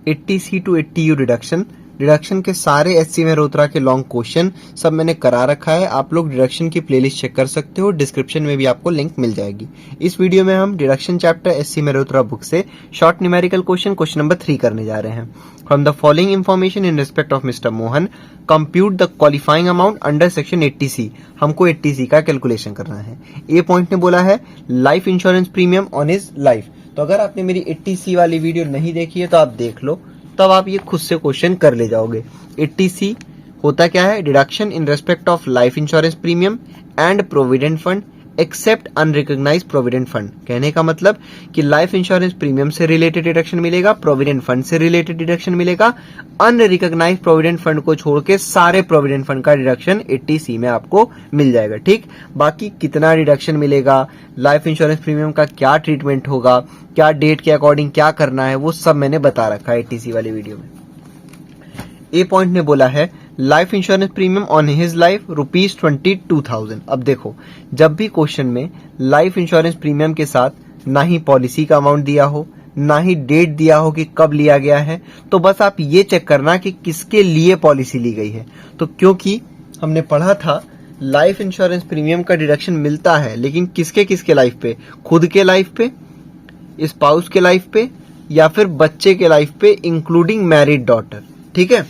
80C to 80U deduction के सारे SC Mehrotra के लॉन्ग क्वेश्चन सब मैंने करा रखा है। आप लोग डिडक्शन की प्लेलिस्ट चेक कर सकते हो, डिस्क्रिप्शन में भी आपको लिंक मिल जाएगी। इस वीडियो में हम deduction chapter SC Mehrotra book से शॉर्ट न्यूमेरिकल क्वेश्चन नंबर 3 करने जा रहे हैं। From the following information in respect of mister Mohan, compute the qualifying amount under section 80C। हमको 80C का कैलकुलेशन करना है। ए पॉइंट ने बोला है life insurance premium on his life. तो अगर आपने मेरी 80C वाली वीडियो नहीं देखी है तो आप देख लो, तब आप ये खुद से क्वेश्चन कर ले जाओगे। 80C होता क्या है? Deduction in respect of life insurance premium and provident fund except unrecognised provident fund. कहने का मतलब कि लाइफ इंश्योरेंस प्रीमियम से रिलेटेड डिडक्शन मिलेगा, प्रोविडेंट फंड से रिलेटेड डिडक्शन मिलेगा, अनरिकॉग्नाइज्ड प्रोविडेंट फंड को छोड़ के सारे प्रोविडेंट फंड का डिडक्शन 80C में आपको मिल जाएगा। ठीक, बाकी कितना डिडक्शन मिलेगा, लाइफ इंश्योरेंस प्रीमियम का क्या ट्रीटमेंट होगा, क्या डेट के अकॉर्डिंग क्या करना है, वो सब मैंने बता रखा है 80C वाली वीडियो में। ए पॉइंट ने बोला है life insurance premium on his life ₹22,000। अब देखो, जब भी क्वेश्चन में लाइफ इंश्योरेंस प्रीमियम के साथ ना ही पॉलिसी का अमाउंट दिया हो, ना ही डेट दिया हो कि कब लिया गया है, तो बस आप ये चेक करना कि किसके लिए पॉलिसी ली गई है। तो क्योंकि हमने पढ़ा था लाइफ इंश्योरेंस प्रीमियम का डिडक्शन मिलता है, लेकिन किसके किसके लाइफ पे? खुद के लाइफ पे, स्पाउस के लाइफ पे, या फिर बच्चे के लाइफ पे इंक्लूडिंग मैरिड डॉटर। ठीक है,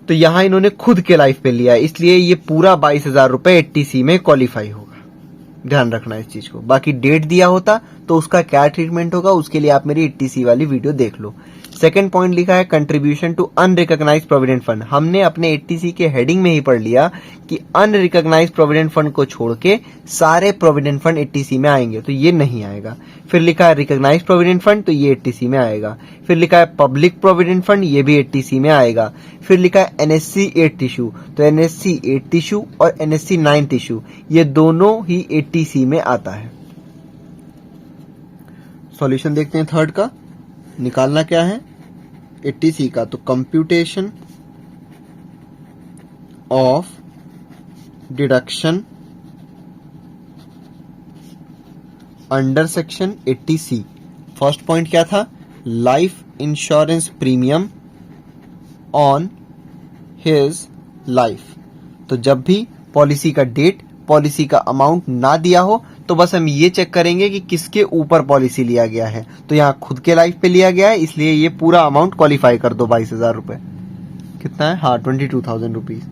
तो यहां इन्होंने खुद के लाइफ पे लिया है, इसलिए ये पूरा 22,000 रुपए 80C में क्वालिफाई होगा। ध्यान रखना इस चीज को। बाकी डेट दिया होता तो उसका क्या ट्रीटमेंट होगा, उसके लिए आप मेरी 80C वाली वीडियो देख लो। सेकंड पॉइंट लिखा है contribution to unrecognised provident fund. हमने अपने 80C के हेडिंग में ही पढ़ लिया कि अनरिकॉग्नाइज्ड प्रोविडेंट फंड को छोड़ के सारे प्रोविडेंट फंड 80C में आएंगे, तो ये नहीं आएगा। फिर लिखा है रिकॉग्नाइज्ड प्रोविडेंट फंड, तो ये 80C में आएगा। फिर लिखा है पब्लिक प्रोविडेंट फंड, ये भी 80C में आएगा। फिर लिखा है NSC 8th इशू, तो NSC 8th इशू और NSC 9th इशू ये दोनों ही 80C में आता है। सॉल्यूशन देखते हैं थर्ड का। निकालना क्या है 80C का, तो computation of deduction under section 80C। First point क्या था? Life insurance premium on his life. तो जब भी पॉलिसी का डेट, पॉलिसी का अमाउंट ना दिया हो, तो बस हम ये चेक करेंगे कि किसके ऊपर पॉलिसी लिया गया है। तो यहाँ खुद के लाइफ पे लिया गया है, इसलिए ये पूरा अमाउंट क्वालिफाई कर दो। 22,000 रुपए कितना है? हाँ, 22,000 रुपीज।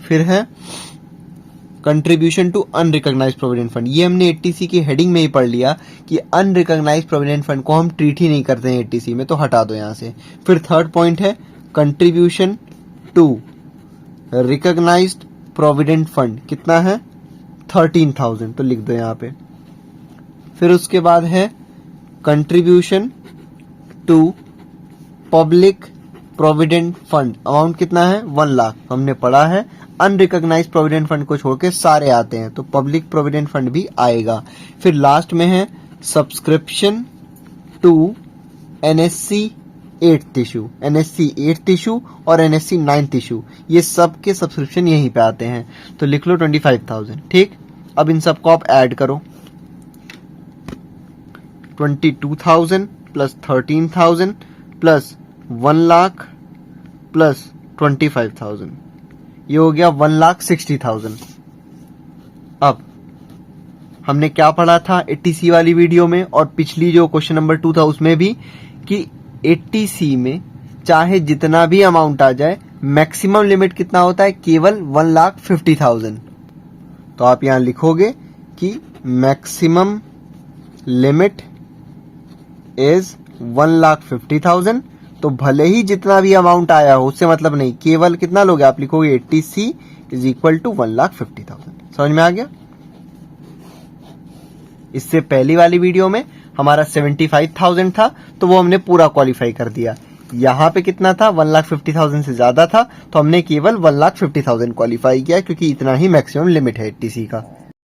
फिर है contribution to unrecognised provident fund. ये हमने 80C की हेडिंग में ही पढ़ लिया कि अनरिकॉग्नाइज्ड प्रोविडेंट फंड को हम ट्रीट ही नहीं करते हैं 80C में, तो हटा दो यहां से। फिर थर्ड पॉइंट है contribution to recognised provident fund, कितना है? 13,000, तो लिख दो यहां पे। फिर उसके बाद है contribution to public provident fund, amount कितना है? 1 लाख। हमने पढ़ा है अनरिकॉग्नाइज्ड प्रोविडेंट फंड को छोड़ के सारे आते हैं, तो पब्लिक प्रोविडेंट फंड भी आएगा। फिर लास्ट में है subscription to NSC 8th issue, NSC 8th issue और NSC 9th इशू, ये सब के सब्सक्रिप्शन यहीं पे आते हैं, तो लिख लो 25,000। ठीक, अब इन सबको आप ऐड करो। 22,000 प्लस 13,000 प्लस 1 लाख प्लस 25,000, ये हो गया 1,60,000। अब हमने क्या पढ़ा था 80C वाली वीडियो में और पिछली जो क्वेश्चन नंबर 2 था उसमें भी, कि 80C में चाहे जितना भी अमाउंट आ जाए, मैक्सिमम लिमिट कितना होता है? केवल 1,50,000। तो आप यहां लिखोगे कि मैक्सिमम लिमिट इज 1,50,000। तो भले ही जितना भी अमाउंट आया हो उससे मतलब नहीं, केवल कितना लोगे आप? लिखोगे 80C इज इक्वल टू 1,50,000। समझ में आ गया? इससे पहली वाली वीडियो में हमारा 75,000 था, तो वो हमने पूरा क्वालिफाई कर दिया। यहाँ पे कितना था? 1,50,000 से ज्यादा था, तो हमने केवल 1,50,000 क्वालिफाई किया, क्योंकि इतना ही मैक्सिमम लिमिट है 80C का।